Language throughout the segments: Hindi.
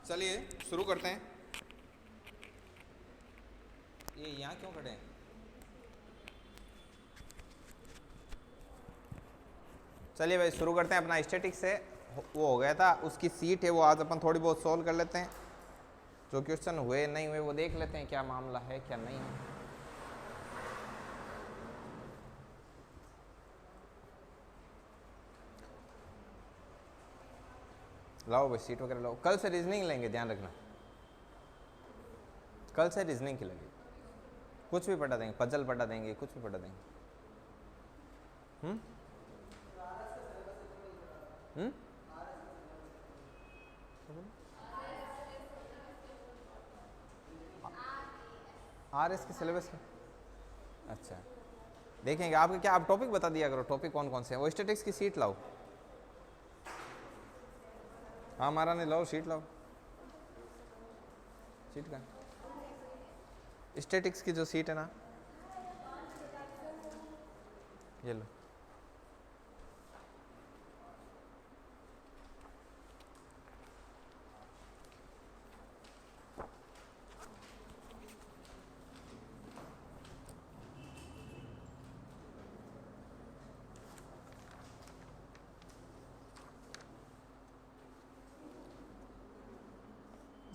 चलिए शुरू करते हैं। ये यहाँ क्यों खड़े हैं? चलिए भाई शुरू करते हैं अपना स्टैटिक से। वो हो गया था, उसकी सीट है वो आज अपन थोड़ी बहुत सोल्व कर लेते हैं। जो क्वेश्चन हुए नहीं हुए वो देख लेते हैं, क्या मामला है क्या नहीं है। लाओ भाई सीट वगैरह लाओ। कल से रीजनिंग लेंगे, ध्यान रखना। कल से रीजनिंग की लगेगी। कुछ भी पढ़ा देंगे, पजल पढ़ा देंगे, कुछ भी पढ़ा देंगे। RS के सिलेबस में अच्छा देखेंगे। आपके क्या आप टॉपिक बता दिया करो, टॉपिक कौन कौन से हैं। वो स्टैटिक्स की सीट लाओ। हाँ हमारा नहीं, लाओ सीट लाओ। सीट का स्टैटिक्स की जो सीट है ना, ये लो।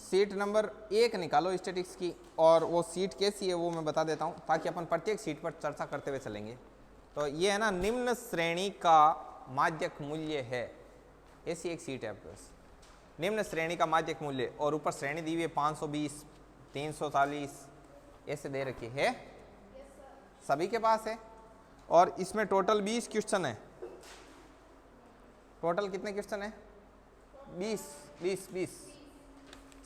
सीट नंबर 1 निकालो स्टैटिक्स की, और वो सीट कैसी है वो मैं बता देता हूँ ताकि अपन प्रत्येक सीट पर चर्चा करते हुए चलेंगे। तो ये है ना, निम्न श्रेणी का माध्यक मूल्य है, ऐसी एक सीट है आपके पास। निम्न श्रेणी का माध्यक मूल्य, और ऊपर श्रेणी दी हुई है 520, 340 ऐसे दे रखी है। सभी के पास है, और इसमें टोटल 20 क्वेश्चन है। टोटल कितने क्वेश्चन है? 20।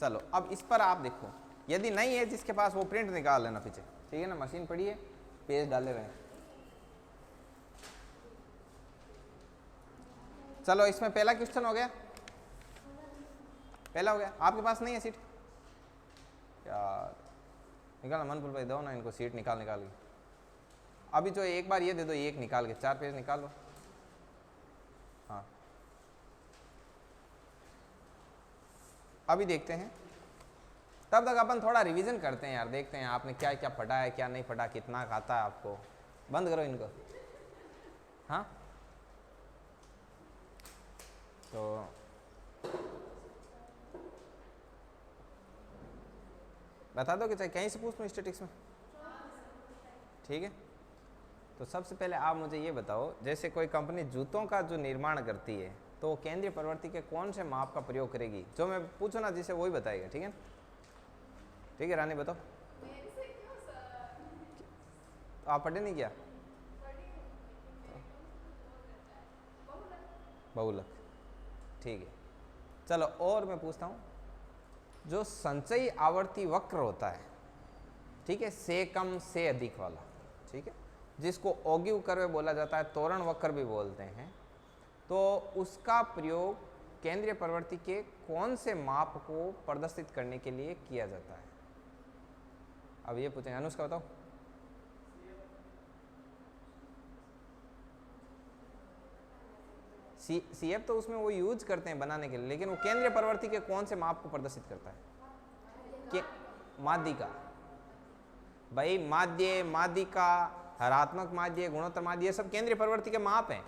चलो अब इस पर आप देखो, यदि नहीं है जिसके पास वो प्रिंट निकाल लेना पीछे, ठीक है ना। मशीन पड़ी है, पेज डाले हुए हैं। चलो इसमें पहला क्वेश्चन हो गया, पहला हो गया। आपके पास नहीं है सीट यार, निकालना। मनपुर भाई दो ना इनको सीट, निकाल के। अभी जो एक बार ये दे दो, एक निकाल के 4 पेज निकाल लो। हाँ अभी देखते हैं, तब तक अपन थोड़ा रिवीजन करते हैं यार। देखते हैं आपने क्या क्या पढ़ा है, क्या नहीं पढ़ा, कितना खाता है आपको। बंद करो इनको। हाँ तो बता दो कि चाहे कहीं से पूछ लो स्टैटिक्स में, ठीक है। तो सबसे पहले आप मुझे ये बताओ, जैसे कोई कंपनी जूतों का जो निर्माण करती है तो केंद्रीय प्रवृत्ति के कौन से माप का प्रयोग करेगी? जो मैं पूछूं ना जिसे वही बताएगा, ठीक है। ठीक है रानी बताओ। तो आप पढ़े नहीं क्या? बहुलक, ठीक है। चलो और मैं पूछता हूँ, जो संचयी आवर्ती वक्र होता है, ठीक है, से कम से अधिक वाला, ठीक है, जिसको ओगिव कर्व बोला जाता है, तोरण वक्र भी बोलते हैं, तो उसका प्रयोग केंद्रीय प्रवृत्ति के कौन से माप को प्रदर्शित करने के लिए किया जाता है? अब ये पूछेंगे, अनुष्का बताओ। CF तो उसमें वो यूज करते हैं बनाने के लिए, लेकिन वो केंद्रीय प्रवृत्ति के कौन से माप को प्रदर्शित करता है? के माध्यिका भाई, माध्यिका, हरात्मक माध्य, गुणोत्तर माध्य, ये सब केंद्रीय प्रवृत्ति के माप हैं।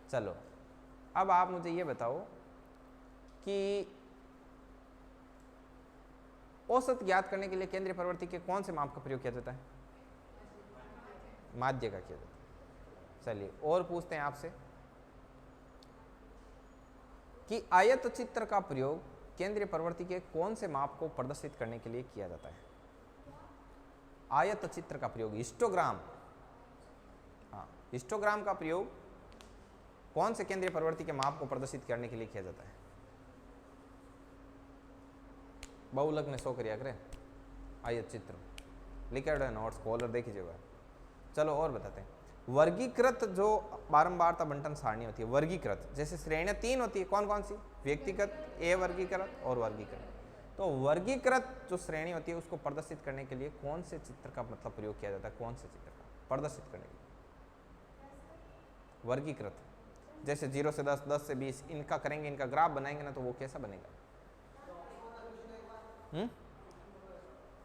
चलो अब आप मुझे ये बताओ कि औसत ज्ञात करने के लिए केंद्रीय प्रवृत्ति के कौन से माप का प्रयोग किया जाता है? माध्य का किया जाता है। चलिए और पूछते हैं आपसे कि आयत चित्र का प्रयोग केंद्रीय प्रवृत्ति के कौन से माप को प्रदर्शित करने के लिए किया जाता है? आयत चित्र का प्रयोग, हिस्टोग्राम। हाँ, हिस्टोग्राम का प्रयोग कौन से केंद्रीय प्रवृत्ति के माप को प्रदर्शित करने के लिए किया जाता है? बहुलक ने 100 करिया करे। आयत चित्र लिखा है नोट्स, कॉलर देख लीजिएगा। चलो और बताते हैं, वर्गीकृत जो बारंबारता बंटन सारणी होती है, वर्गीकृत, जैसे श्रेणियां 3 होती है, कौन कौन सी? व्यक्तिगत, ए वर्गीकृत और वर्गीकृत। तो वर्गीकृत जो श्रेणी होती है उसको प्रदर्शित करने के लिए कौन से चित्र का मतलब प्रयोग किया जाता है? कौन से चित्र का प्रदर्शित करने के लिए? वर्गीकृत, जैसे 0 से 10, 10 से 20, इनका करेंगे, इनका ग्राफ बनाएंगे ना, तो वो कैसा बनेगा?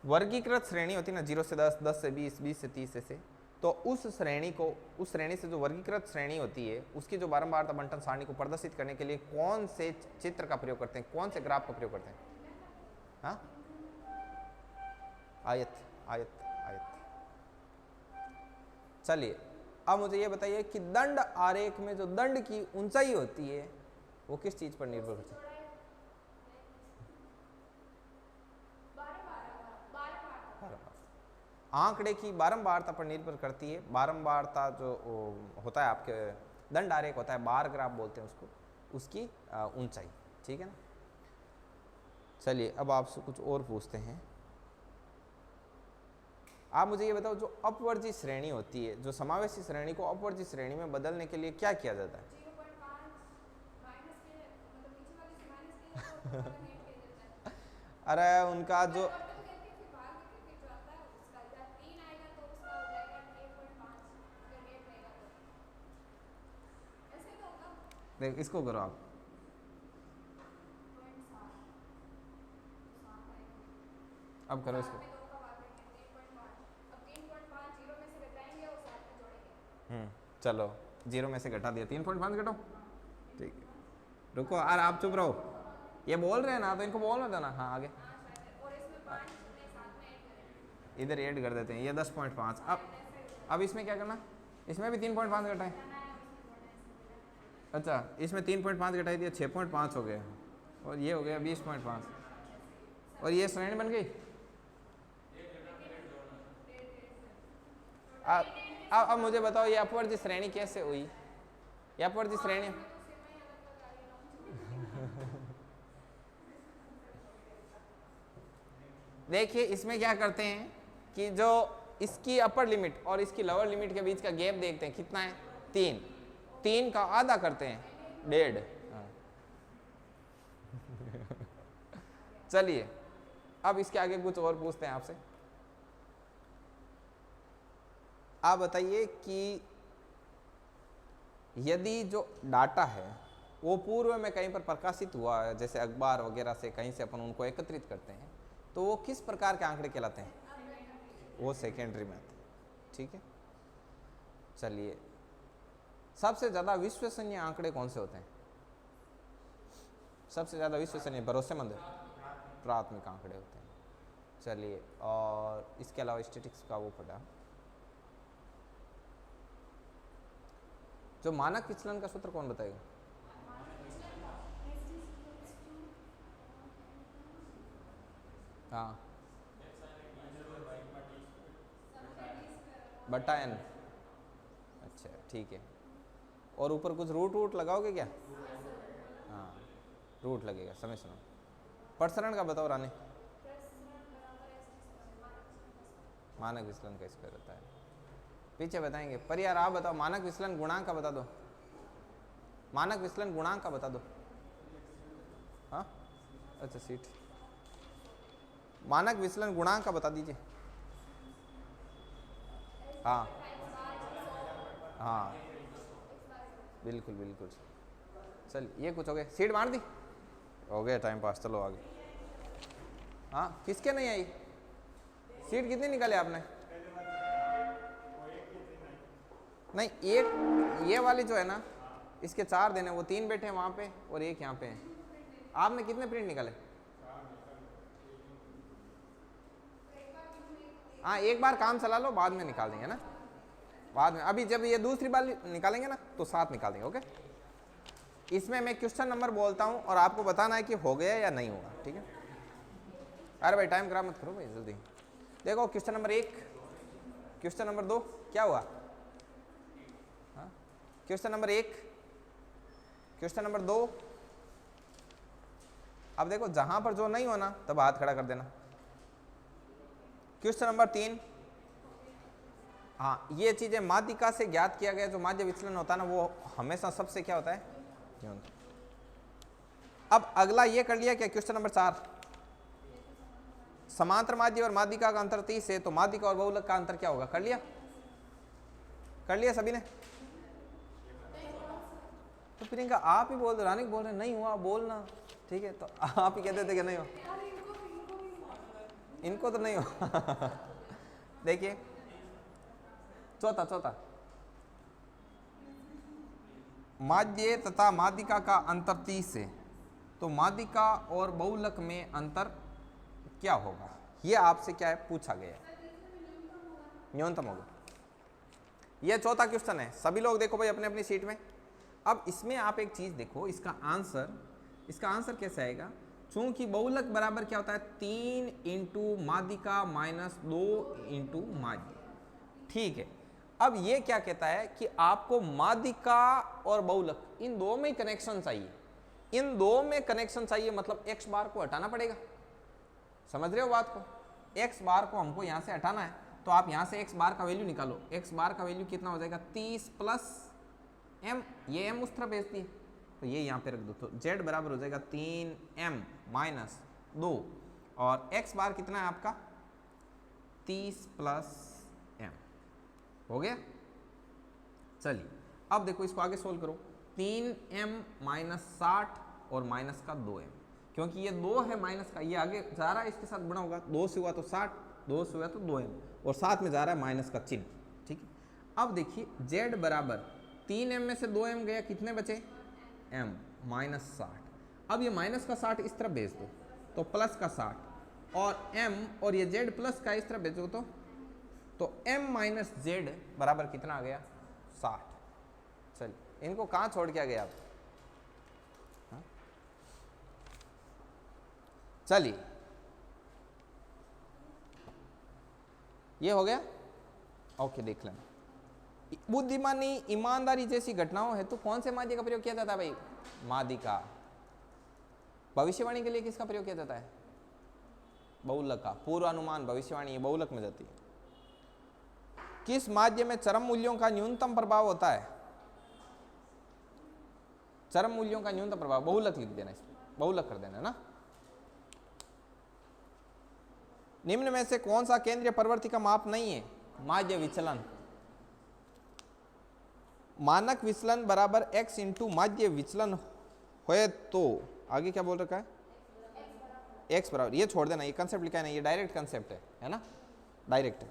वर्गीकृत श्रेणी होती है ना, 0 से 10, 10 से 20, 20 से 30 ऐसे, तो उस श्रेणी से जो वर्गीकृत श्रेणी होती है उसकी जो बारंबारता बंटन सारणी को प्रदर्शित करने के लिए कौन से चित्र का प्रयोग करते हैं, कौन से ग्राफ का प्रयोग करते हैं? हाँ, आयत आयत आयत। चलिए अब मुझे ये बताइए कि दंड आरेख में जो दंड की ऊंचाई होती है वो किस चीज पर निर्भर करती है? आंकड़े की बारंबारता पर निर्भर करती है। बारंबारता जो होता है आपके दंड आरेख होता है, बार ग्राफ बोलते हैं उसको, उसकी ऊंचाई, ठीक है ना। चलिए अब आपसे कुछ और पूछते हैं। आप मुझे ये बताओ, जो अपवर्जी श्रेणी होती है, जो समावेशी श्रेणी को अपवर्जी श्रेणी में बदलने के लिए क्या किया जाता है? अरे उनका जो देख, इसको करो आप, अब करो इसको। चलो 0 में से घटा दिया, 3.5 घटाओ, ठीक है। रुको यार, आप चुप रहो, ये बोल रहे हैं ना तो इनको बोलने देना। हाँ आगे, इधर ऐड कर देते हैं, ये 10.5। अब इसमें क्या करना, इसमें भी 3.5 घटाएं। अच्छा, इसमें 3.5 घटाई दिया, 6.5 हो गया, और ये हो गया 20.5, और ये श्रेणी बन गई। अब मुझे बताओ ये अपवर्जी श्रेणी कैसे हुई? ये अपवर्जी श्रेणी देखिए इसमें क्या करते हैं कि जो इसकी अपर लिमिट और इसकी लोअर लिमिट के बीच का गैप देखते हैं, कितना है? 3 का आधा करते हैं, 1.5। चलिए अब इसके आगे कुछ और पूछते हैं आपसे। आप बताइए कि यदि जो डाटा है वो पूर्व में कहीं पर प्रकाशित हुआ है, जैसे अखबार वगैरह से कहीं से अपन उनको एकत्रित करते हैं, तो वो किस प्रकार के आंकड़े कहलाते हैं? वो सेकेंडरी मेथड, ठीक है। चलिए सबसे ज़्यादा विश्वसनीय आंकड़े कौन से होते हैं? सबसे ज़्यादा विश्वसनीय भरोसेमंद प्राथमिक आंकड़े होते हैं। चलिए, और इसके अलावा स्टैटिस्टिक्स का वो पढ़ा, जो मानक विचलन का सूत्र कौन बताएगा? हाँ, बटा n। अच्छा ठीक है, और ऊपर कुछ रूट लगाओगे क्या? हाँ रूट लगेगा, समय सुनो। प्रसरण का बताओ रानी। मानक विचलन का स्क्वायर होता है, पीछे बताएंगे। पर यार आप बताओ, मानक विचलन गुणांक का बता दो, मानक विचलन गुणांक का बता दो। हाँ अच्छा सीट, मानक विचलन गुणांक का बता दीजिए। हाँ हाँ बिल्कुल बिल्कुल। चल ये कुछ हो गया, सीट मार दी, हो गया टाइम पास। चलो आगे। हाँ किसके नहीं आई सीट? कितनी निकाले आपने? नहीं, एक ये वाली जो है ना, इसके 4 देने, वो 3 बैठे हैं वहाँ पे और 1 यहाँ पे है। आपने कितने प्रिंट निकाले? हाँ एक बार काम चला लो, बाद में निकाल देंगे ना, बाद में। अभी जब ये दूसरी बार निकालेंगे ना तो 7 निकाल देंगे। ओके, इसमें मैं क्वेश्चन नंबर बोलता हूँ और आपको बताना है कि हो गया या नहीं होगा, ठीक है। अरे भाई टाइम खराब मत करो भाई, जल्दी देखो। क्वेश्चन नंबर 1, क्वेश्चन नंबर 2 क्या हुआ? हाँ क्वेश्चन नंबर 1, क्वेश्चन नंबर 2। अब देखो जहां पर जो नहीं होना तब हाथ खड़ा कर देना। क्वेश्चन नंबर 3, हाँ ये चीजें माध्यिका से ज्ञात किया गया, जो माध्य विचलन होता है ना वो हमेशा सबसे क्या होता है? अब अगला ये कर लिया क्या? क्वेश्चन नंबर 4, समांतर माध्य और माध्यिका का अंतर 30 है, तो माध्यिका और बहुलक का अंतर क्या होगा? कर लिया? कर लिया सभी ने? तो प्रियंका आप ही बोल दो, रानी बोल रहे नहीं हुआ, बोलना, ठीक है। तो आप ही कहते थे कि नहीं हुआ। इनको तो नहीं हो देखिए चौथा माध्य तथा माध्यिका का अंतर 30 है, तो माध्यिका और बहुलक में अंतर क्या होगा, ये आपसे क्या है पूछा गया है, न्यूनतम होगा। यह चौथा क्वेश्चन है। सभी लोग देखो भाई अपने अपनी सीट में। अब इसमें आप एक चीज देखो, इसका आंसर कैसे आएगा, चूंकि बहुलक बराबर क्या होता है 3 इंटू माध्यिका माइनस 2 इंटू माध्य। ठीक है, अब ये क्या कहता है कि आपको माध्यिका और बहुलक इन दो में कनेक्शन चाहिए, इन दो में कनेक्शन चाहिए, मतलब एक्स बार को हटाना पड़ेगा। समझ रहे हो बात को, एक्स बार को हमको यहां से हटाना है, तो आप यहां से एक्स बार का वैल्यू निकालो। एक्स बार का वैल्यू कितना हो जाएगा 30 प्लस एम, ये एम उस तरफ भेजती है तो ये यहां पे रख दो, तो जेड बराबर हो जाएगा 3m माइनस 2 और एक्स बार कितना है आपका 30 प्लस एम। हो गया। चलिए अब देखो इसको आगे सोल्व करो, 3m माइनस 60 और माइनस का 2m, क्योंकि ये 2 है माइनस का, ये आगे जा रहा है इसके साथ गुणा होगा, 2 से हुआ तो 60, 2 से हुआ तो 2m और साथ में जा रहा है माइनस का चिन्ह। ठीक है, अब देखिए z बराबर 3m में से 2m गया, कितने बचे m माइनस 60। अब ये माइनस का 60 इस तरफ भेज दो तो प्लस का 60 और m और ये z प्लस का इस तरफ भेजो तो m माइनस जेड बराबर कितना आ गया 60। चलिए इनको कहाँ छोड़ के आ गया आप, चलिए ये हो गया। ओके देख लेना, बुद्धिमानी ईमानदारी जैसी घटनाओं है तो कौन से माध्य का प्रयोग किया जाता है भाई, माध्यिका। भविष्यवाणी के लिए किसका प्रयोग किया जाता है, बहुलक का। पूर्वानुमान भविष्यवाणी ये बहुलक में जाती है। किस माध्य में चरम मूल्यों का न्यूनतम प्रभाव होता है, चरम मूल्यों का न्यूनतम प्रभाव, बहुलक लिख देना, इसमें बहुलक कर देना ना। निम्न में से कौन सा केंद्रीय प्रवृत्ति का माप नहीं है, माध्य विचलन। मानक विचलन बराबर x इंटू माध्य विचलन होए तो आगे क्या बोल रखा है, x बराबर, ये छोड़ देना, ये कंसेप्ट लिखा है ना, ये डायरेक्ट कंसेप्ट है ना, डायरेक्ट है।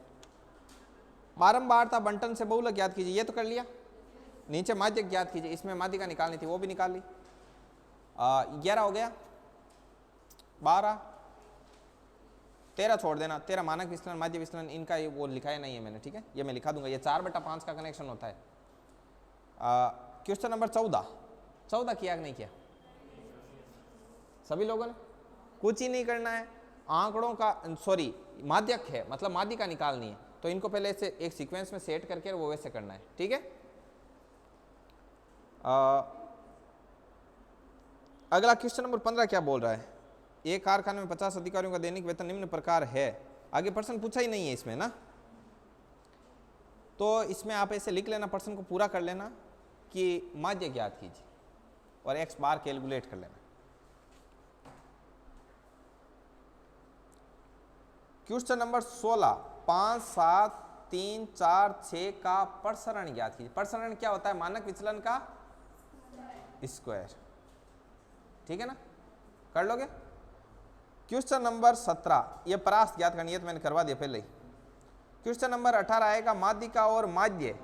बारंबारता बंटन से बहुलक ज्ञात कीजिए, ये तो कर लिया। नीचे माध्य ज्ञात कीजिए, इसमें माध्यिका निकालनी थी वो भी निकाल ली। 11 हो गया, 12, 13 छोड़ देना, 13 मानक विचलन माध्य विचलन इनका ये वो लिखाया नहीं है मैंने, ठीक है, ये मैं लिखा दूंगा, ये 4/5 का कनेक्शन होता है। क्वेश्चन नंबर 14 किया कि नहीं किया सभी लोगों ने, कुछ ही नहीं करना है, आंकड़ों का सॉरी माध्यक है मतलब माध्यिका निकालनी है, तो इनको पहले से एक सीक्वेंस में सेट करके वो वैसे करना है, ठीक है। अगला क्वेश्चन नंबर 15 क्या बोल रहा है, एक कारखाने में 50 अधिकारियों का दैनिक वेतन निम्न प्रकार है। आगे प्रश्न पूछा ही नहीं है इसमें ना, तो इसमें आप ऐसे लिख लेना, प्रश्न को पूरा कर लेना कि माध्य ज्ञात कीजिए और x बार कैलकुलेट कर लेना। क्वेश्चन नंबर 16, 5, 7, 3, 4, 6 का प्रसरण ज्ञात कीजिए। प्रसरण क्या होता है, मानक विचलन का स्क्वायर, ठीक है ना, कर लोगे। क्वेश्चन नंबर 17, ये परास्त ज्ञात करनी है तो मैंने करवा दिया पहले ही। क्वेश्चन नंबर 18 आएगा माध्यिका और माध्य,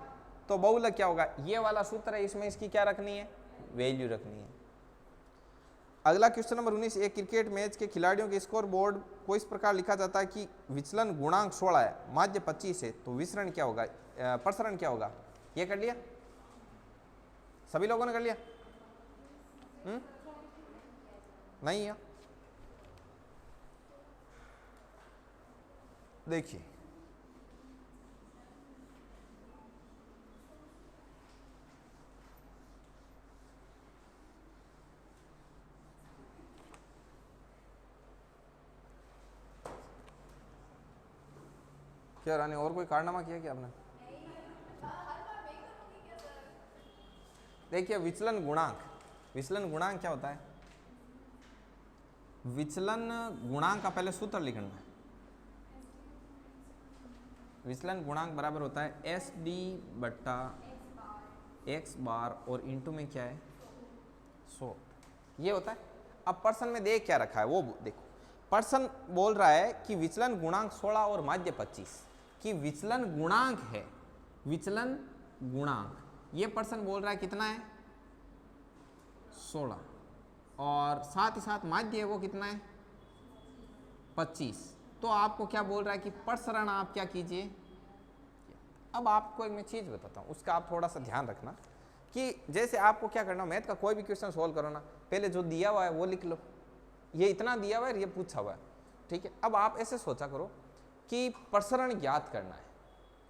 तो बहुलक क्या होगा, ये वाला सूत्र है, इसमें इसकी क्या रखनी है, वैल्यू रखनी है। अगला क्वेश्चन नंबर 19, एक क्रिकेट मैच के खिलाड़ियों के स्कोर बोर्ड को इस प्रकार लिखा जाता है कि विचलन गुणांक 16 है, माध्य 25 है, तो विसरण क्या होगा, प्रसरण क्या होगा। ये कर लिया, सभी लोगों ने कर लिया? नहीं है, देखिए क्या रानी, और कोई कारनामा किया क्या आपने? देखिए विचलन गुणांक क्या होता है, विचलन गुणांक का पहले सूत्र लिखना है। विचलन गुणांक बराबर होता है एस डी बट्टा एक्स बार और इंटू में क्या है 100, ये होता है। अब पर्सन में देख क्या रखा है वो देखो, पर्सन बोल रहा है कि विचलन गुणांक 16 और माध्य 25, कि विचलन गुणांक है, विचलन गुणांक, ये पर्सन बोल रहा है कितना है 16, और साथ ही साथ माध्य है वो कितना है 25। तो आपको क्या बोल रहा है कि प्रसरण आप क्या कीजिए। अब आपको एक मैं चीज बताता हूँ, उसका आप थोड़ा सा ध्यान रखना कि जैसे आपको क्या करना, मैथ का कोई भी क्वेश्चन सोल्व करो ना, पहले जो दिया हुआ है वो लिख लो, ये इतना दिया हुआ है, ये पूछा हुआ है, ठीक है। अब आप ऐसे सोचा करो कि प्रसरण ज्ञात करना है,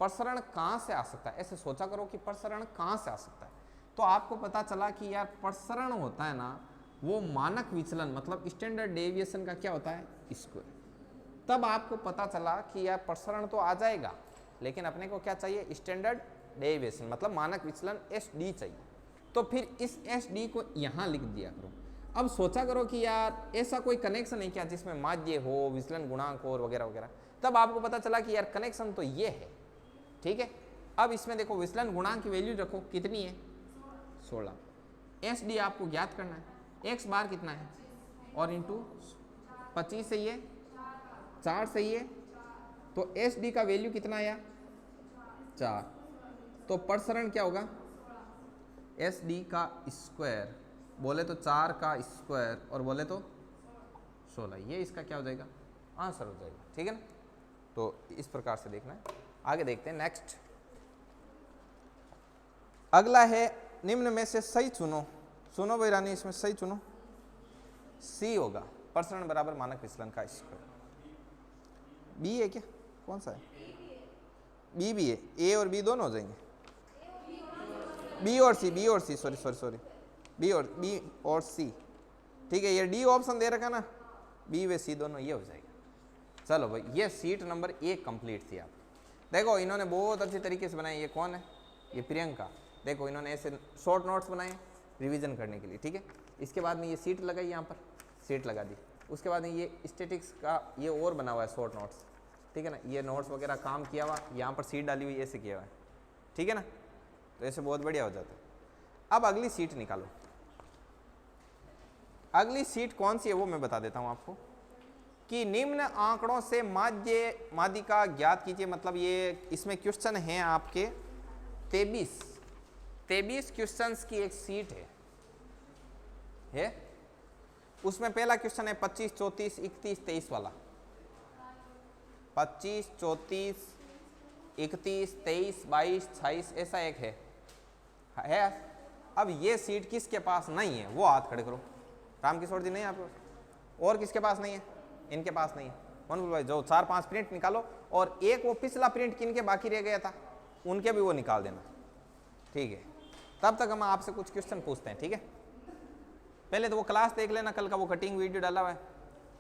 प्रसरण कहाँ से आ सकता है, ऐसे सोचा करो कि प्रसरण कहाँ से आ सकता है। तो आपको पता चला कि यार प्रसरण होता है ना वो मानक विचलन, मतलब स्टैंडर्ड डेविएशन का क्या होता है स्क्वायर। तब आपको पता चला कि यार प्रसरण तो आ जाएगा, लेकिन अपने को क्या चाहिए स्टैंडर्ड डेविएशन, मतलब मानक विचलन SD चाहिए। तो फिर इस SD को यहाँ लिख दिया करो। अब सोचा करो कि यार ऐसा कोई कनेक्शन है क्या जिसमें माध्य हो, विचलन गुणांक हो और वगैरह वगैरह। तब आपको पता चला कि यार कनेक्शन तो ये है, ठीक है। अब इसमें देखो विचलन गुणांक की वैल्यू रखो, कितनी है 16, SD आपको ज्ञात करना है, x बार कितना है और इंटू 25 सही है, 4 सही है, तो SD का वैल्यू कितना आया 4। तो प्रसरण क्या होगा SD का स्क्वायर, बोले तो 4 का स्क्वायर और बोले तो 16, ये इसका क्या हो जाएगा आंसर हो जाएगा, ठीक है ना। तो इस प्रकार से देखना है। आगे देखते हैं नेक्स्ट। अगला है निम्न में से सही चुनो। सुनो भाई रानी, इसमें सही चुनो। C होगा प्रसरण बराबर मानक विचलन का स्क्वायर। B है क्या, कौन सा है B भी है, A और B दोनों हो जाएंगे, B और C सॉरी B और C, ठीक है। ये D ऑप्शन दे रखा ना, B व C दोनों ये हो जाएगा। चलो भाई ये सीट नंबर 1 कंप्लीट थी। आप देखो इन्होंने बहुत अच्छी तरीके से बनाई। ये कौन है, ये प्रियंका। देखो इन्होंने ऐसे शॉर्ट नोट्स बनाए रिवीजन करने के लिए, ठीक है। इसके बाद में ये सीट लगाई, यहाँ पर सीट लगा दी। उसके बाद में ये स्टैटिक्स का ये और बना हुआ है शॉर्ट नोट्स, ठीक है ना। ये नोट्स वगैरह काम किया हुआ, यहाँ पर सीट डाली हुई ऐसे किया हुआ है, ठीक है ना। तो ऐसे बहुत बढ़िया हो जाता है। अब अगली सीट निकालो। अगली सीट कौन सी है वो मैं बता देता हूँ आपको कि निम्न आंकड़ों से माध्यिका ज्ञात कीजिए। मतलब ये इसमें क्वेश्चन हैं आपके 23 क्वेश्चंस की एक सीट है। उसमें पहला क्वेश्चन है 25, 34, 31, 23 वाला। 25, 34, 31, 23, 22, 26 ऐसा एक है। अब ये सीट किसके पास नहीं है वो हाथ खड़े करो। रामकिशोर जी नहीं है आपके पास, और किसके पास नहीं है, इनके पास नहीं है। मनोज भाई जो 4-5 प्रिंट निकालो, और एक वो पिछला प्रिंट किनके बाकी रह गया था उनके भी वो निकाल देना, ठीक है। तब तक हम आपसे कुछ क्वेश्चन पूछते हैं, ठीक है। पहले तो वो क्लास देख लेना, कल का वो कटिंग वीडियो डाला हुआ है।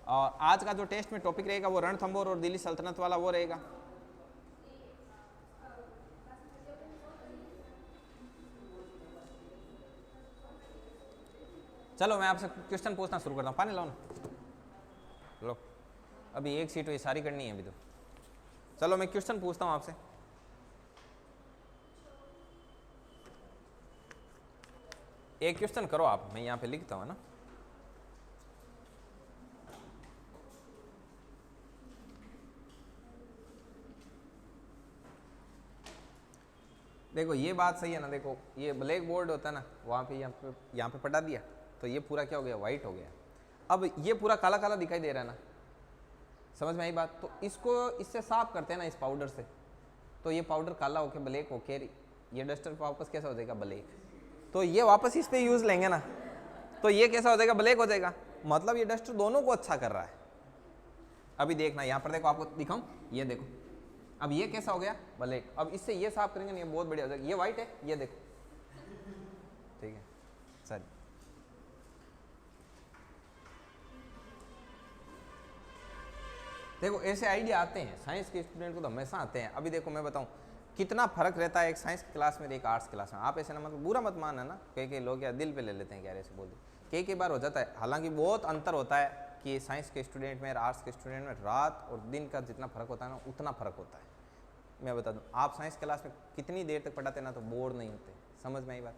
और आज का जो टेस्ट में टॉपिक रहेगा वो रणथंभौर और दिल्ली सल्तनत वाला वो रहेगा। चलो मैं आपसे क्वेश्चन पूछना शुरू करता हूँ। पानी लाओ ना, लो। अभी एक सीट हुई, सारी करनी है अभी तो। चलो मैं क्वेश्चन पूछता हूँ आपसे। एक क्वेश्चन करो आप, मैं यहाँ पे लिखता हूँ ना। देखो ये बात सही है ना। देखो ये ब्लैक बोर्ड होता है ना, वहाँ पे यहाँ पे पटा दिया तो ये पूरा क्या हो गया, वाइट हो गया। अब ये पूरा काला काला दिखाई दे रहा है ना, समझ में आई बात। तो इसको इससे साफ करते हैं ना इस पाउडर से, तो ये पाउडर काला होके ब्लैक होके ये डस्टर वापस कैसा हो जाएगा, ब्लैक। तो ये वापस इस पे यूज लेंगे ना, तो ये कैसा हो जाएगा, ब्लैक हो जाएगा। मतलब ये डस्टर दोनों को अच्छा कर रहा है। अभी देखना यहाँ पर, देखो आपको दिखाऊं, ये देखो अब ये कैसा हो गया, ब्लैक। अब इससे ये साफ करेंगे ना, ये बहुत बढ़िया हो जाएगा। ये व्हाइट है, ये देखो, ठीक है सर। देखो ऐसे आइडिया आते हैं साइंस के स्टूडेंट को तो हमेशा आते हैं। अभी देखो मैं बताऊं कितना फर्क रहता है एक साइंस की क्लास में एक आर्ट्स क्लास में। आप ऐसे ना मतलब बुरा मत मानना ना, कई लोग या दिल पे ले लेते हैं क्या ऐसे बोल दे, कई बार हो जाता है। हालांकि बहुत अंतर होता है कि साइंस के स्टूडेंट में और आर्ट्स के स्टूडेंट में रात और दिन का जितना फर्क होता है ना उतना फर्क होता है। मैं बता दूं, आप साइंस क्लास में कितनी देर तक पढ़ाते ना तो बोर नहीं होते, समझ में आई बात।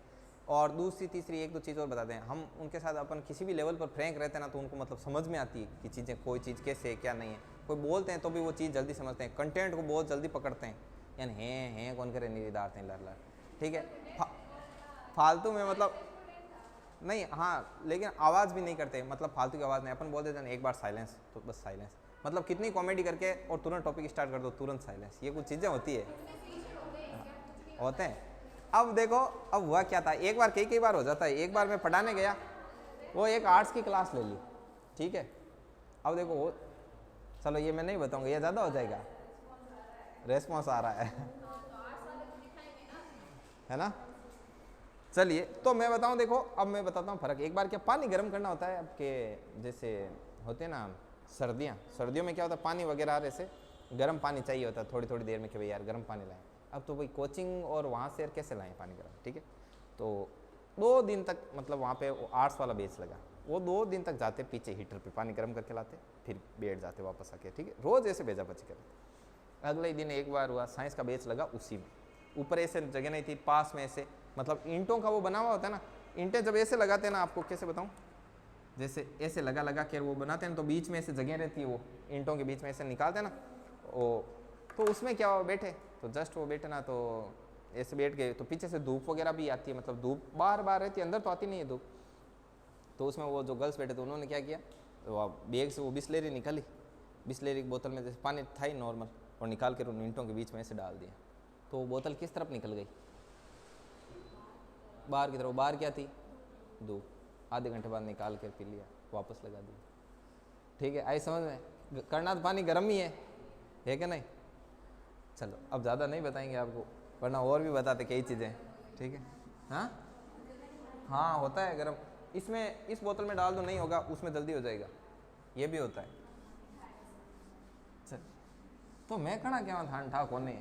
और दूसरी तीसरी एक दो चीज़ और बताते हैं, हम उनके साथ अपन किसी भी लेवल पर फ्रैंक रहते हैं ना, तो उनको मतलब समझ में आती है कि चीज़ें, कोई चीज़ कैसे है क्या नहीं है। कोई बोलते हैं तो भी वो चीज़ जल्दी समझते हैं, कंटेंट को बहुत जल्दी पकड़ते हैं, यानी हैं कौन करे निरीदार थे लर लर, ठीक है। फालतू में मतलब नहीं, हाँ लेकिन आवाज़ भी नहीं करते, मतलब फालतू की आवाज़ नहीं, अपन बोल देते हैं एक बार साइलेंस, तो बस साइलेंस, मतलब कितनी कॉमेडी करके और तुरंत टॉपिक स्टार्ट कर दो, तुरंत साइलेंस, ये कुछ चीज़ें होती है, होते हैं। अब देखो, अब हुआ क्या था, एक बार कई कई बार हो जाता है। एक बार मैं पढ़ाने गया, वो एक आर्ट्स की क्लास ले ली, ठीक है। अब देखो वो, चलो ये मैं नहीं बताऊंगा, ये ज़्यादा हो जाएगा, रेस्पॉन्स आ रहा है ना। चलिए तो मैं बताऊं, देखो अब मैं बताता हूँ फ़र्क। एक बार क्या पानी गर्म करना होता है, अब के जैसे होते हैं ना सर्दियों में क्या होता है, पानी वगैरह ऐसे गर्म पानी चाहिए होता है थोड़ी थोड़ी देर में, कि भाई यार गर्म पानी लाएं। अब तो भाई कोचिंग और वहाँ से यार कैसे लाएं पानी गर्म, ठीक है। तो 2 दिन तक मतलब वहाँ पे आर्ट्स वाला बेच लगा, वो 2 दिन तक जाते पीछे हीटर पे पानी गर्म करके लाते, फिर बैठ जाते वापस आके, ठीक है। रोज़ ऐसे भेजा बची कर। अगले ही दिन एक बार हुआ, साइंस का बेच लगा, उसी में ऊपर ऐसे जगह नहीं थी, पास में ऐसे मतलब ईंटों का वो बना हुआ होता है ना, ईंटें जब ऐसे लगाते हैं ना, आपको कैसे बताऊँ, जैसे ऐसे लगा लगा के वो बनाते हैं, तो बीच में ऐसे जगह रहती है, वो ईंटों के बीच में ऐसे निकालते हैं ना वो, तो उसमें क्या हुआ, बैठे तो जस्ट वो बैठे ना, तो ऐसे बैठ गए, तो पीछे से धूप वगैरह भी आती है, मतलब धूप बार बार रहती है, अंदर तो आती नहीं है धूप। तो उसमें वो जो गर्ल्स बैठे थे उन्होंने क्या किया, तो बैग से वो बिस्लेरी निकाली, बिस्लेरी की बोतल में जैसे पानी था ही नॉर्मल, और निकाल कर उन ईंटों के बीच में ऐसे डाल दिया, तो वो बोतल किस तरफ निकल गई, बाहर की तरफ। बाहर क्या थी, धूप। आधे घंटे बाद निकाल कर पी लिया, वापस लगा दिया, ठीक है। आई समझ में, करना तो पानी गर्म ही है कि नहीं। चलो अब ज़्यादा नहीं बताएंगे आपको, वरना और भी बताते कई चीज़ें, ठीक है। हाँ हाँ होता है गर्म, इसमें इस बोतल में डाल दो नहीं होगा, उसमें जल्दी हो जाएगा, ये भी होता है। चल तो मैं कणा क्या था ठा कोने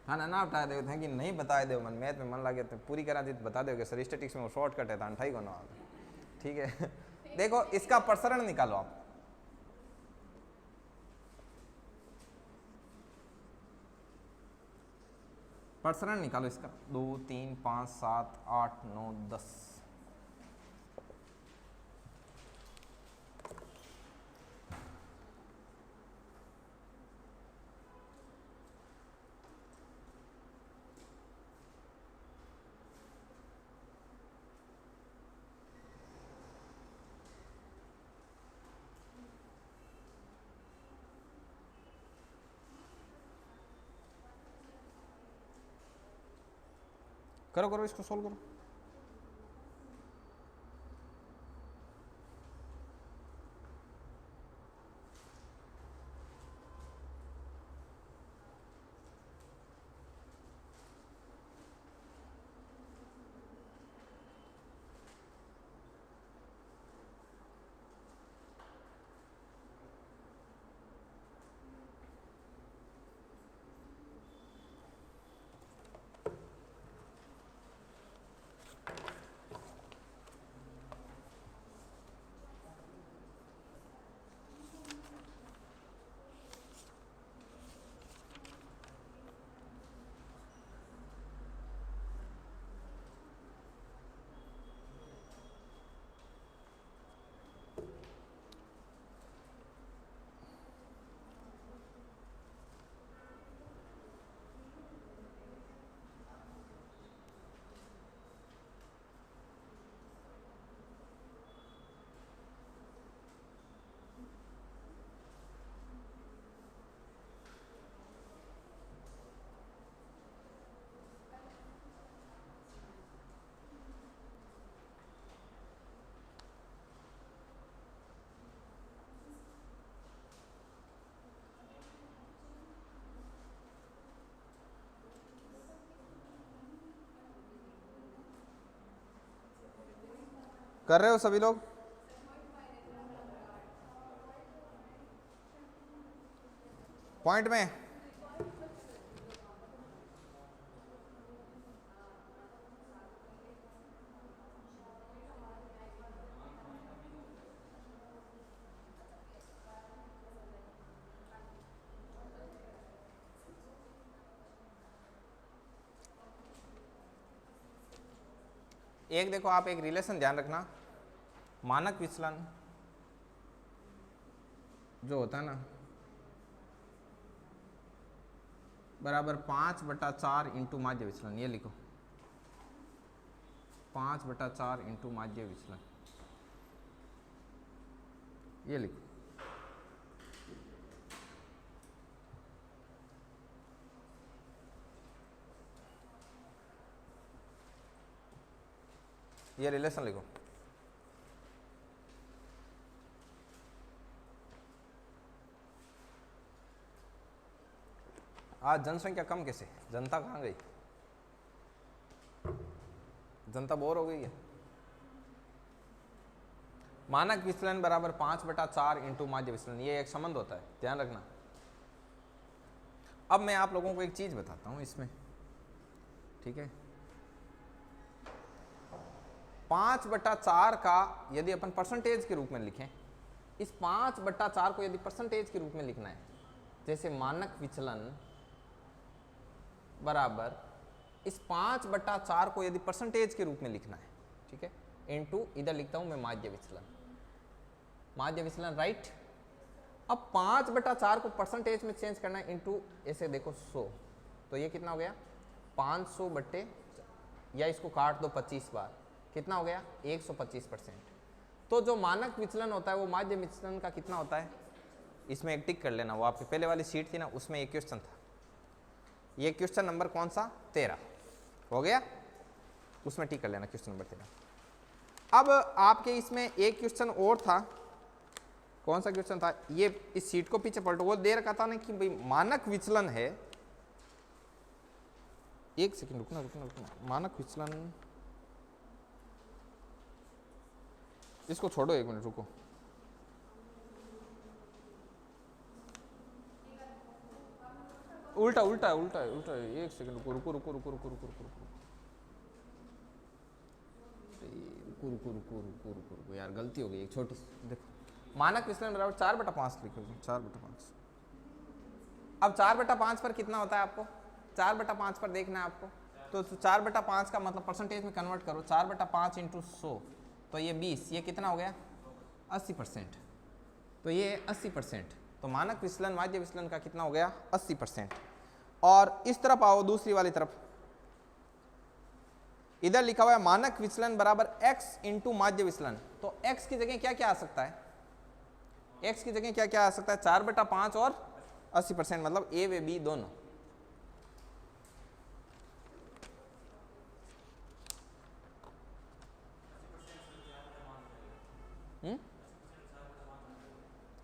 हाँ ना उठा दे थे कि नहीं बता दो, मन मैथ में मन लगे तो पूरी करा दी, बता दो कि सर स्टैटिक्स में वो शॉर्टकट है, था को ना, ठीक है। देखो इसका प्रसरण निकालो आप, प्रसरण निकालो इसका, 2 3 5 7 8 9 10। करो करो इसको सोल्व करो। कर रहे हो सभी लोग, पॉइंट में। एक देखो आप एक रिलेशन ध्यान रखना, मानक विचलन जो होता है ना बराबर 5/4 इंटू माध्य विचलन, ये लिखो 5/4 इंटू माध्य विचलन, ये लिखो। ये रिलेशन लिखो। आज जनसंख्या कम कैसे, जनता कहाँ गई, जनता बोर हो गई है। मानक विचलन बराबर 5/4 इंटू माध्य विचलन, ये एक संबंध होता है, ध्यान रखना। अब मैं आप लोगों को एक चीज बताता हूं इसमें, ठीक है। 5/4 का यदि अपन परसेंटेज के रूप में लिखें, इस 5/4 को यदि परसेंटेज के रूप में लिखना है, जैसे मानक विचलन बराबर इस 5/4 को यदि परसेंटेज के रूप में लिखना है, ठीक है, इनटू इधर लिखता हूं मैं माध्य विचलन, माध्य विचलन राइट। अब 5/4 को परसेंटेज में चेंज करना है इनटू, ऐसे देखो 100, तो ये कितना हो गया 500 बट्टे, या इसको काट दो 25 बार, कितना हो गया 125%। तो जो मानक विचलन होता है वो माध्य विचलन का कितना होता है, इसमें एक टिक कर लेना, वो आपकी पहले वाली शीट थी ना उसमें एक क्वेश्चन था, ये क्वेश्चन नंबर कौन सा 13 हो गया, उसमें टिक कर लेना क्वेश्चन नंबर 13। अब आपके इसमें एक क्वेश्चन और था, कौन सा क्वेश्चन था, ये इस शीट को पीछे पलटो, वो दे रखा था ना कि भाई मानक विचलन है, एक सेकंड रुकना रुकना रुकना, मानक विचलन, इसको छोड़ो एक मिनट रुको, उल्टा उल्टा उल्टा उल्टा, एक सेकंड रुको रुको रुको रुको रुको रुको रुको रुको रुको रुको रुको रुको रुको यार, गलती हो गई एक छोटी सी। देखो मानक विचलन बराबर 4/5 लिखो, 4/5। अब 4/5 पर कितना होता है आपको, 4/5 पर देखना है आपको, तो 4/5 का मतलब परसेंटेज में कन्वर्ट करो, 4/5 इंटू 100, तो ये 20, ये कितना हो गया 80%, तो ये 80%, तो मानक विचलन माध्य विचलन का कितना हो गया 80%। और इस तरफ आओ दूसरी वाली तरफ, इधर लिखा हुआ है मानक विचलन बराबर x इंटू माध्य विचलन, तो x की जगह क्या क्या आ सकता है, x की जगह क्या क्या आ सकता है 4/5 और 80%, मतलब a व b दोनों।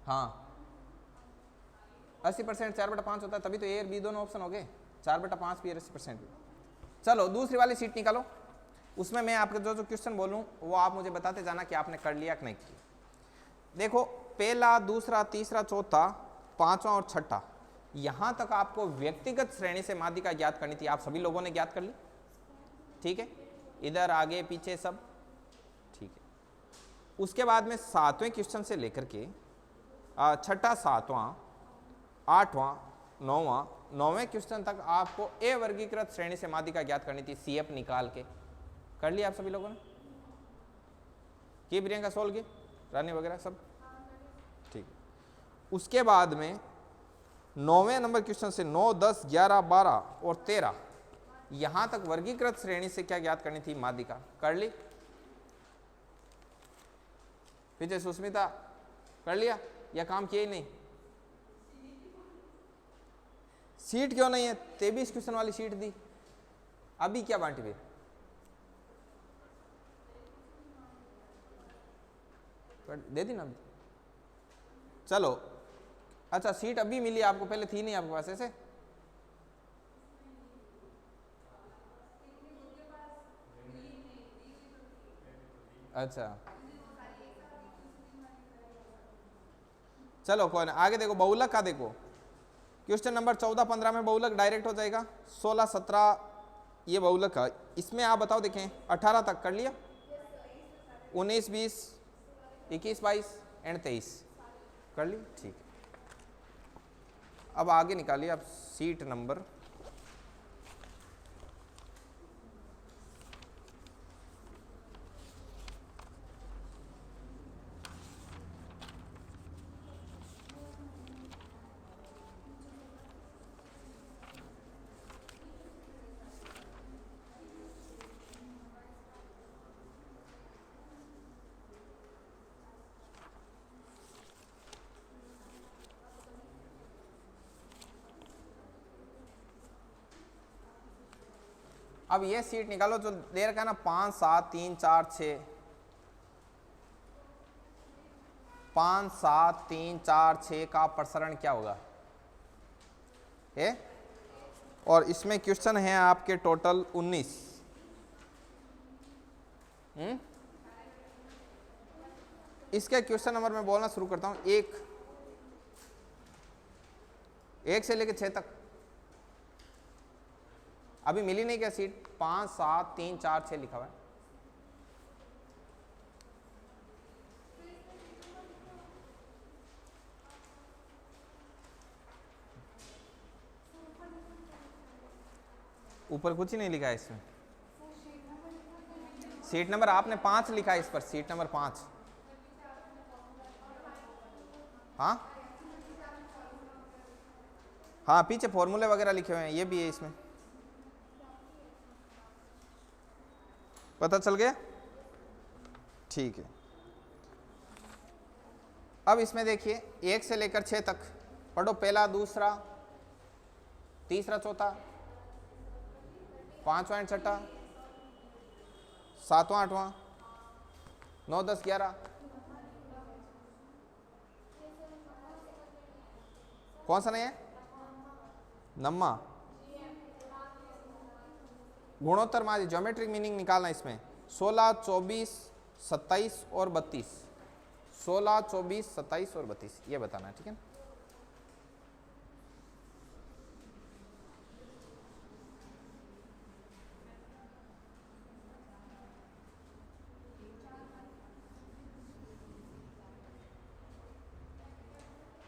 हाँ 80% 4/5 होता है, तभी तो ए और बी दोनों ऑप्शन हो गए, 4/5 भी और 80% भी। चलो दूसरी वाली शीट निकालो, उसमें मैं आपके जो जो क्वेश्चन बोलूं वो आप मुझे बताते जाना कि आपने कर लिया कि नहीं किया। देखो पहला, दूसरा, तीसरा, चौथा, पांचवा और छठा, यहां तक आपको व्यक्तिगत श्रेणी से माध्यिका ज्ञात करनी थी, आप सभी लोगों ने ज्ञात कर ली, ठीक है, इधर आगे पीछे सब ठीक है। उसके बाद में 7वें क्वेश्चन से लेकर के छठा, 7वां, 8वां, 9वां, 9वें क्वेश्चन तक आपको ए वर्गीकृत श्रेणी से माध्यिका ज्ञात करनी थी, सीएफ निकाल के। कर लिया आप सभी लोगों ने, की प्रियंका सोल्व की, रानी वगैरह सब ठीक। उसके बाद में 9वें नंबर क्वेश्चन से 9, 10, 11, 12 और 13, यहां तक वर्गीकृत श्रेणी से क्या ज्ञात करनी थी माध्यिका, कर ली। पीछे सुस्मिता कर लिया या काम किया ही नहीं, सीट क्यों नहीं है, 23 क्वेश्चन वाली सीट दी, अभी क्या बांटी फिर, दे दी ना अभी। चलो अच्छा, सीट अभी मिली आपको, पहले थी नहीं आपके पास ऐसे, अच्छा चलो कोई ना, आगे देखो बहुलक का देखो, क्वेश्चन नंबर 14, 15 में बहुलक डायरेक्ट हो जाएगा, 16, 17 ये बहुलक है, इसमें आप बताओ देखें 18 तक कर लिया, 19, 20, 21, 22 एंड 23 कर ली, ठीक है। अब आगे निकालिए आप सीट नंबर अब ये सीट निकालो जो दे रखा है ना 5 7 3 4 6, 5 7 3 4 6 का प्रसरण क्या होगा ये? और इसमें क्वेश्चन है आपके टोटल 19। इसके क्वेश्चन नंबर मैं बोलना शुरू करता हूं। एक से लेकर 6 तक अभी मिली नहीं क्या सीट? 5 7 3 4 6 लिखा हुआ है। ऊपर कुछ ही नहीं लिखा है इसमें। सीट नंबर आपने 5 लिखा है इस पर, सीट नंबर 5। हाँ हाँ, पीछे फॉर्मूले वगैरह लिखे हुए हैं, ये भी है इसमें। पता चल गया? ठीक है। अब इसमें देखिए 1 से लेकर 6 तक पढ़ो। पहला, दूसरा, तीसरा, चौथा, पांचवा एंड छठा, सातवां, आठवां, 9 10 11। कौन सा नहीं है? नम्मा। गुणोत्तर माध्य, ज्योमेट्रिक मीनिंग निकालना इसमें। 16 24 27 और 32। 16 24 27 और 32 ये बताना है, ठीक है।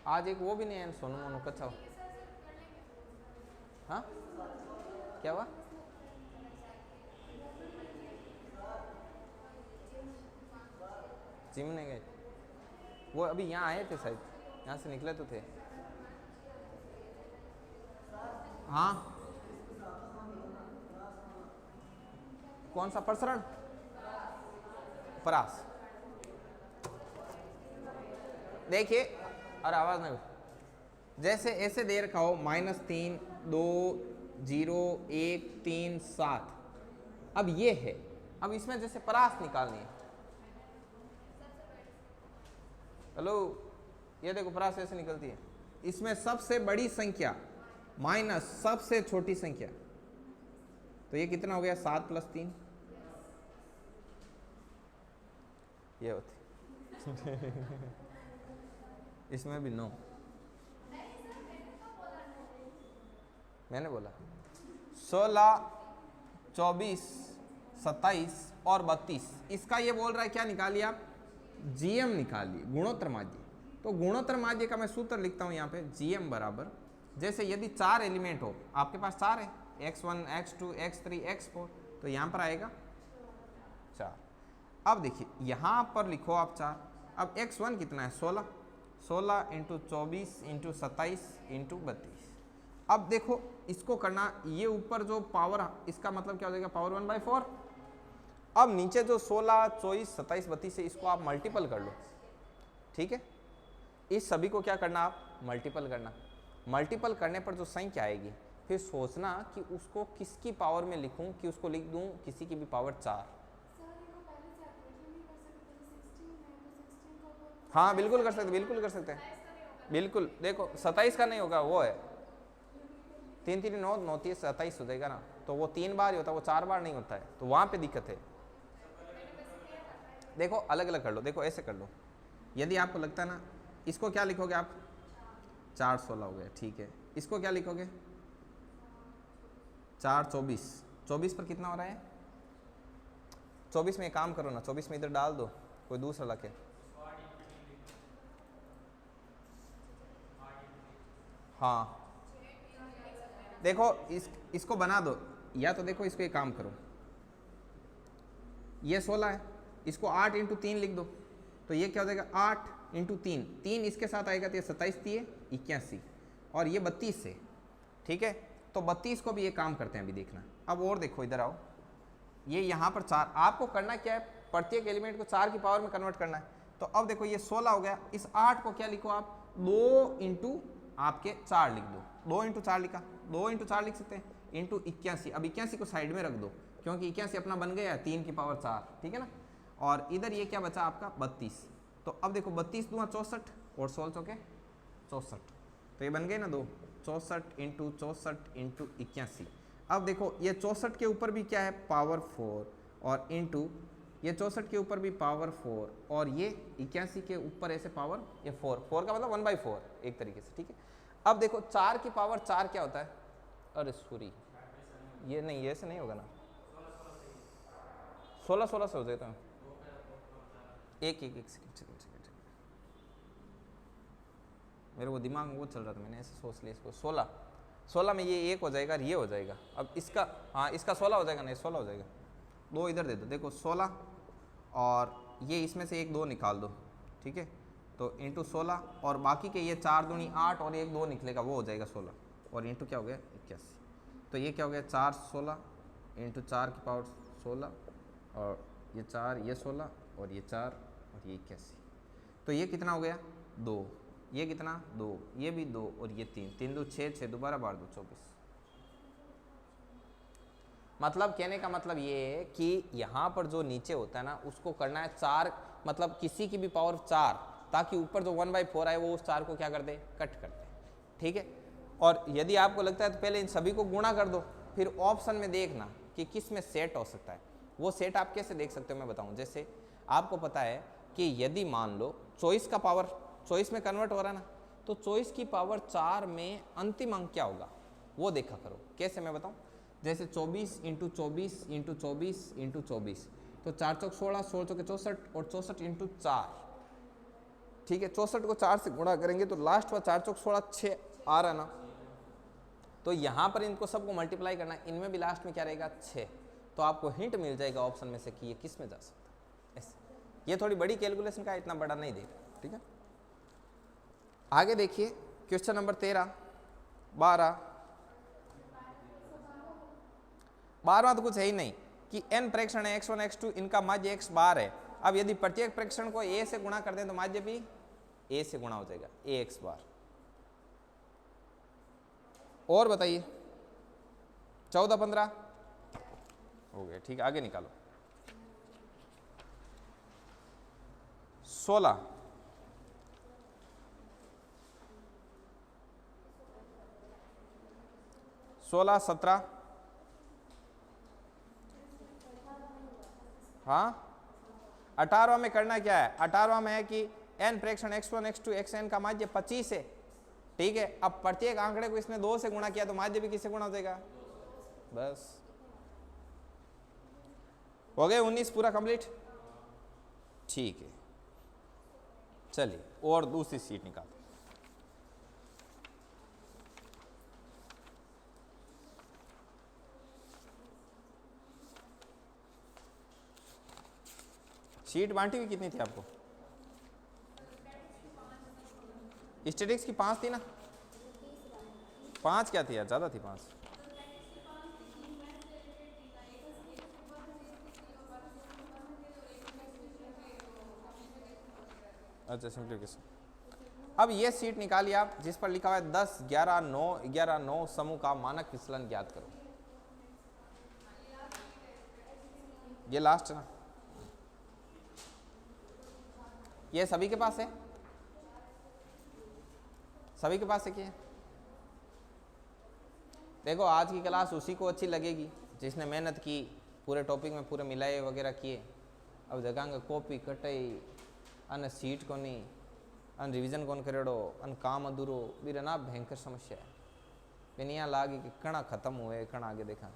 आज एक वो भी नहीं है सोनू मोनू कच्छा। हाँ क्या हुआ? जिम नहीं गए वो? अभी यहाँ आए थे शायद, यहाँ से निकले तो थे। हाँ कौन सा प्रसरण? परास। देखिए, अरे आवाज नहीं, जैसे ऐसे दे रखा हो -3 2 0 1 3 7। अब ये है, अब इसमें जैसे परास निकालनी है। हेलो, ये देखो परास ऐसे निकलती है। इसमें सबसे बड़ी संख्या माइनस सबसे छोटी संख्या, तो ये कितना हो गया? 7 + 3 ये होती। इसमें भी 9 मैंने बोला। 16 24 27 और 32। इसका ये बोल रहा है क्या निकालिए आप? जीएम निकालिए, गुणोत्तर माध्य। तो गुणोत्तर माध्य का मैं सूत्र लिखता हूं यहाँ पे, जीएम बराबर, जैसे यदि 4 एलिमेंट हो, आपके पास 4 है, x1 x2 x3 x4, तो यहाँ पर आएगा 4। अब देखिए यहाँ पर लिखो आप 4। अब x1 कितना है? 16 16 × 24 × 27 × 32। अब देखो इसको करना, ये ऊपर जो पावर, इसका मतलब क्या हो जाएगा? पावर 1/4। अब नीचे जो 16 24 27 32 है, इसको आप मल्टीपल कर लो, ठीक है। इस सभी को क्या करना? आप मल्टीपल करना। मल्टीपल करने पर जो संख्या आएगी, फिर सोचना कि उसको किसकी पावर में लिखूं, कि उसको लिख दूं किसी की भी पावर 4। हाँ बिल्कुल कर सकते, बिल्कुल कर सकते हैं, बिल्कुल। देखो 27 का नहीं होगा, वो है 3 3 9 9 30 27 हो जाएगा ना, तो वो 3 बार ही होता है, वो 4 बार नहीं होता है, तो वहां पे दिक्कत है। देखो अलग अलग कर लो, देखो ऐसे कर लो। यदि आपको लगता है ना, इसको क्या लिखोगे आप? 4 16 हो गया, ठीक है। इसको क्या लिखोगे? 4 24। 24 पर कितना हो रहा है? 24 में एक काम करो ना, 24 में इधर डाल दो, कोई दूसरा लगे। हाँ देखो इसको बना दो, या तो देखो इसको एक काम करो, ये 16 है, इसको 8 × 3 लिख दो, तो ये क्या हो जाएगा? 8 × 3, 3 इसके साथ आएगा तो ये 27 3 81, और ये 32 है, ठीक है। तो 32 को भी ये काम करते हैं, अभी देखना। अब और देखो, इधर आओ, ये यहाँ पर 4, आपको करना क्या है? प्रत्येक एलिमेंट को 4 की पावर में कन्वर्ट करना है। तो अब देखो ये 16 हो गया, इस 8 को क्या लिखो आप? 2 × आपके 4 लिख दो, 2 × 4 लिखा, 2 × 4 लिख सकते हैं। इंटू 81, अब 81 को साइड में रख दो क्योंकि 81 अपना बन गया 3 की पावर 4, ठीक है ना। और इधर ये क्या बचा आपका 32, तो अब देखो 32 दूना 64 और 16 चौके 64, तो ये बन गए ना 2, 64 इंटू 64 इंटू 81। अब देखो ये 64 के ऊपर भी क्या है पावर 4 और इंटू ये 64 के ऊपर भी पावर 4 और ये 81 के ऊपर ऐसे पावर ये 4 का मतलब 1/4 एक तरीके से, ठीक है। अब देखो 4 की पावर 4 क्या होता है, अरे सॉरी ये नहीं, ये ऐसे नहीं होगा ना, 16 से हो जाता है। एक सेकंड मेरे को दिमाग में वो चल रहा था, मैंने ऐसे सोच लिया इसको। 16 में ये 1 हो जाएगा और ये हो जाएगा। अब इसका हाँ इसका 16 हो जाएगा, नहीं 16 हो जाएगा। 2 इधर दे दो, देखो 16 और ये इसमें से 1 2 निकाल दो, ठीक है। तो इंटू 16 और बाकी के ये 4 दूनी 8 और 1 2 निकलेगा, वो हो जाएगा 16 और इंटू क्या हो गया 81। तो ये क्या हो गया 4 16 इंटू 4 की पावर 16 और ये 4 ये 16 और ये 4 और ये 81। तो ये कितना हो गया 2, ये कितना 2, ये भी 2 और ये 3, 3 2 6 6 दोबारा बार 2 24। मतलब कहने का मतलब ये है कि यहाँ पर जो नीचे होता है ना उसको करना है 4, मतलब किसी की भी पावर 4, ताकि ऊपर जो 1/4 आए वो उस 4 को क्या कर दे कट कर दे, ठीक है। और यदि आपको लगता है तो पहले इन सभी को गुणा कर दो, फिर ऑप्शन में देखना कि किस में सेट हो सकता है। वो सेट आप कैसे देख सकते हो मैं बताऊं। जैसे आपको पता है कि यदि मान लो 24 का पावर 24 में कन्वर्ट हो रहा है ना, तो 24 की पावर 4 में अंतिम अंक क्या होगा वो देखा करो। कैसे मैं बताऊं, जैसे 24 इंटू 24 इंटू 24 इंटू 24, तो 4 चौक 16, 16 चौके 64 और 64 इंटू 4, ठीक है। 64 को 4 से गुणा करेंगे तो लास्ट में 4 चौक 16 6 आ रहा ना, तो यहाँ पर इनको सबको मल्टीप्लाई करना है, इनमें भी लास्ट में क्या रहेगा 6, तो आपको हिंट मिल जाएगा ऑप्शन में से कि ये किस में जा सकता है। ऐसे ये थोड़ी बड़ी कैलकुलेशन का, इतना बड़ा नहीं देगा, ठीक है। आगे देखिए क्वेश्चन नंबर 13 12वां तो कुछ है ही नहीं कि n प्रेक्षण है x1 x2 इनका माध्य x बार है। अब यदि प्रत्येक प्रेक्षण को a से गुणा कर दें तो माध्य भी a से गुणा हो जाएगा ax बार। और बताइए 14 15 हो गया, ठीक है। आगे निकालो 16 16 17, हाँ 18वां में करना क्या है, 18वां में है कि n प्रेक्षण x1 x2 xn का माध्य 25 है, ठीक है। अब प्रत्येक आंकड़े को इसने 2 से गुणा किया तो माध्य भी किससे गुणा हो जाएगा, बस हो गए 19 पूरा कंप्लीट, ठीक है। चलिए और दूसरी सीट निकाल, शीट बांटी हुई कितनी थी आपको, स्टैटिक्स की 5 थी ना, 5 क्या थी यार, ज़्यादा थी 5। अच्छा सिंप्लीफिकेशन। अब ये सीट निकालिए आप जिस पर लिखा हुआ है 10 11 9 11 9 समूह का मानक विचलन ज्ञात करो। ये लास्ट है ना, ये सभी के पास है, सभी के पास है क्या। देखो आज की क्लास उसी को अच्छी लगेगी जिसने मेहनत की, पूरे टॉपिक में पूरे मिलाए वगैरह किए। अब जगह कॉपी कटाई अन सीट को नहीं अन रिवीजन कौन करेड़ो अन काम अधूरो बीरे ना भयंकर समस्या है। मैंने यहाँ लागे कि कणा खत्म हुए कणा आगे देखा,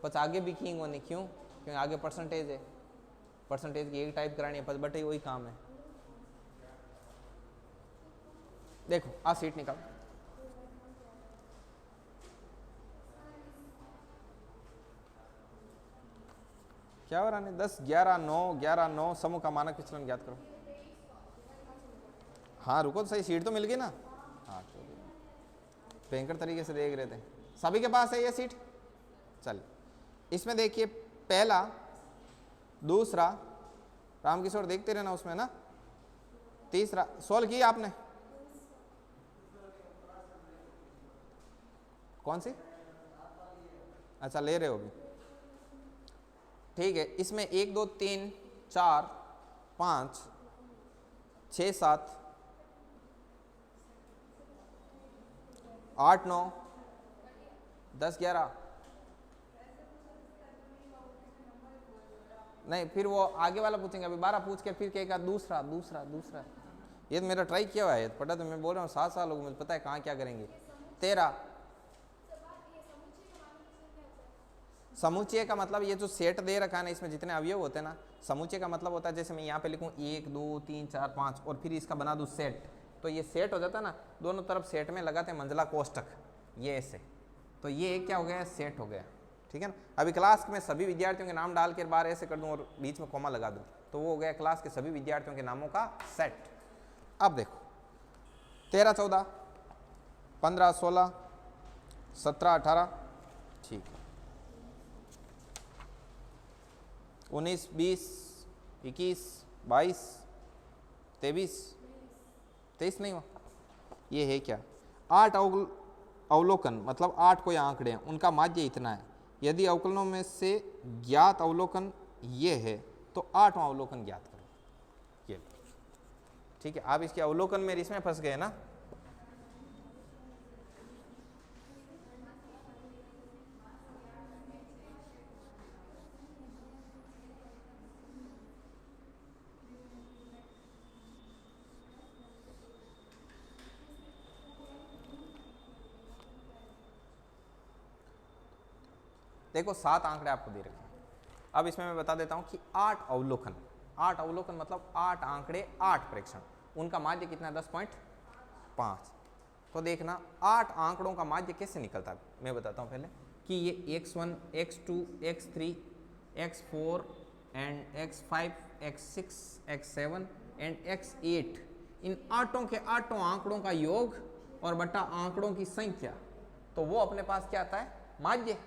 पच आगे भी की नहीं, क्यों, क्योंकि आगे परसेंटेज है, परसेंटेज की एक टाइप करानी है, पच बटे वही काम है। देखो आ सीट निकाल, क्या हो रहा है 10 11 9 11 9 समूह का मानक विचलन ज्ञात करो। हाँ रुको तो सही, सीट तो मिल गई ना, हाँ भयंकर तरीके से देख रहे थे। सभी के पास है ये सीट, चल इसमें देखिए पहला दूसरा रामकिशोर देखते रहना उसमें ना, तीसरा सोल्व किया आपने, कौन सी अच्छा ले रहे हो अभी, ठीक है। इसमें 1 2 3 4 5 6 7 8 9 10 11, नहीं फिर वो आगे वाला पूछेंगे, अभी 12 पूछ के फिर कहेगा दूसरा दूसरा दूसरा। ये तो मेरा ट्राई किया हुआ है, पता तो मैं बोल रहा हूँ 7 साल हो गए मुझे पता है कहाँ क्या करेंगे। 13 समुच्चय का मतलब ये जो सेट दे रखा है ना, इसमें जितने अवयव होते हैं ना, समुच्चय का मतलब होता है जैसे मैं यहाँ पे लिखूँ 1 2 3 4 5 और फिर इसका बना दूँ सेट, तो ये सेट हो जाता है ना, दोनों तरफ सेट में लगाते हैं मंझला कोष्टक, ये ऐसे, तो ये क्या हो गया, सेट हो गया, ठीक है ना। अभी क्लास में सभी विद्यार्थियों के नाम डाल के बार ऐसे कर दूं और बीच में कॉमा लगा दूं, तो वो हो गया क्लास के सभी विद्यार्थियों के नामों का सेट। अब देखो 13 14 15 16 17 18, ठीक है, 19 20 21 22 23 23 नहीं हुआ, ये है क्या, 8 अवलोकन मतलब 8 कोई आंकड़े हैं, उनका माध्य इतना है, यदि अवकलनों में से ज्ञात अवलोकन ये है तो 8वां अवलोकन ज्ञात करो, ये ठीक है। आप इसके अवलोकन में इसमें फंस गए ना, देखो 7 आंकड़े आपको दे रखे हैं। अब इसमें मैं बता देता हूं कि 8 अवलोकन, 8 अवलोकन मतलब 8 आंकड़े 8 प्रेक्षण, उनका माध्य कितना है 10.5। तो देखना 8 आंकड़ों का माध्य कैसे निकलता है, मैं बताता हूं पहले कि ये x1 x2 x3 x4 and x5 x6 x7 and x8, इन 8 के 8 आंकड़ों का योग और बटा आंकड़ों की संख्या, तो वो अपने पास क्या आता है, माध्य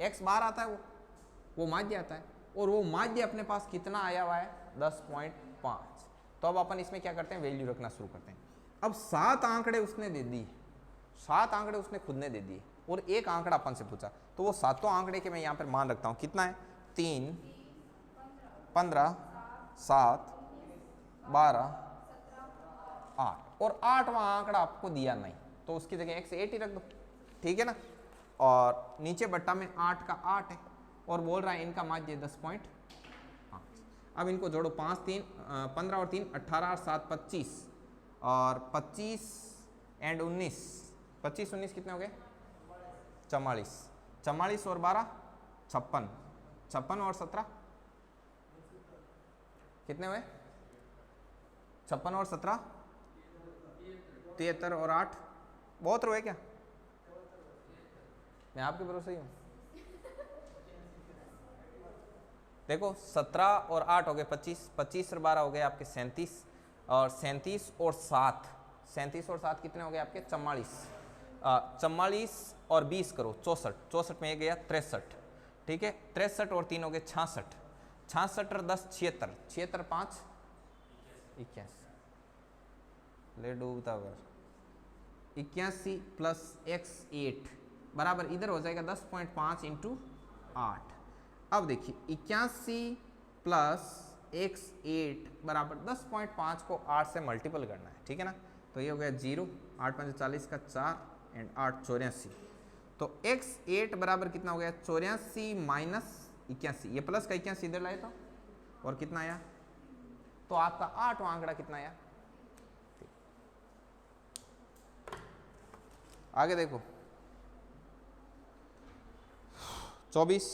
x बार आता है, वो माध्य आता है, और वो माध्य अपने पास कितना आया हुआ है 10.5। तो अब अपन इसमें क्या करते हैं, वैल्यू रखना शुरू करते हैं। अब 7 आंकड़े उसने दे दी, 7 आंकड़े उसने खुद ने दे दिए और एक आंकड़ा अपन से पूछा, तो वो 7 आंकड़े के मैं यहाँ पर मान रखता हूँ, कितना है 3 15 7 12 8, और 8वां आंकड़ा आपको दिया नहीं, तो उसकी जगह x8 ही रख दो, ठीक है ना। और नीचे बट्टा में 8 का 8 है और बोल रहा है इनका माध्य 10.5। अब इनको जोड़ो, 5 3 15 और 3 18 और 7 25 और 25 एंड 19, 25 19 कितने हो गए 44, 44 और 12 56, 56 और 17 कितने हुए, 56 और 17 73 और 8 बहुत हुए क्या, मैं आपके भरोसे ही हूँ। देखो 17 और 8 हो गए 25, 25 और 12 हो गए आपके 37, और 37 और 7, 37 और 7 कितने हो गए आपके 44, 44 और 20 करो 64, 64 में ये गया 63, ठीक है, 63 और 3 हो गए 66, 66 और 10 76, 76 5 81, ले डूबता कर 81 प्लस x8 बराबर इधर हो जाएगा 10.5 इंटू 8। अब देखिए 81 प्लस x8 बराबर 10.5 को 8 से मल्टीपल करना है, ठीक है ना। तो ये हो गया 0, 8 5 40 का 4 एंड 8 84, तो x8 बराबर कितना हो गया 84 माइनस 81, ये प्लस का 81 इधर लाए तो, और कितना आया, तो आपका 8वां आंकड़ा कितना आया। आगे देखो 24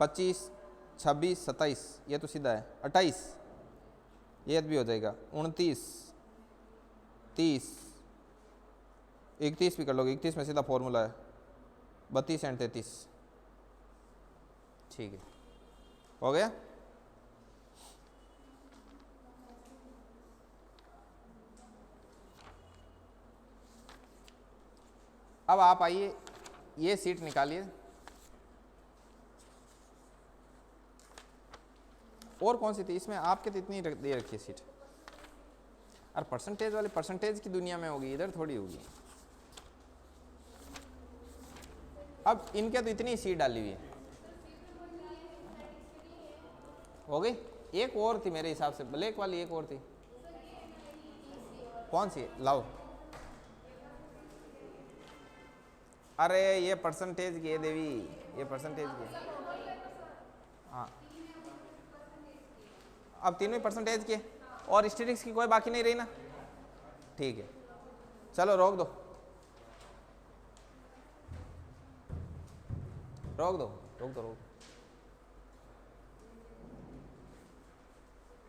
25 26 27, ये तो सीधा है 28, ये भी हो जाएगा 29 30 31 भी कर लोगे, 31 में सीधा फॉर्मूला है 32 एंड 33, ठीक है हो गया। अब आप आइए ये सीट निकालिए, और कौन सी थी इसमें आपके, तो इतनी दे रखी है सीट, और परसेंटेज वाली परसेंटेज की दुनिया में होगी, इधर थोड़ी होगी। अब इनके तो इतनी सी डाली हुई है, हो गई। एक और थी मेरे हिसाब से, ब्लैक वाली एक और थी, कौन सी? लाओ। अरे ये परसेंटेज की है देवी, ये परसेंटेज की है। हाँ, अब तीनों परसेंटेज की है और स्टेटिक्स की कोई बाकी नहीं रही ना। ठीक है, चलो रोक दो, रोक दो, रोक दो, रोक दो।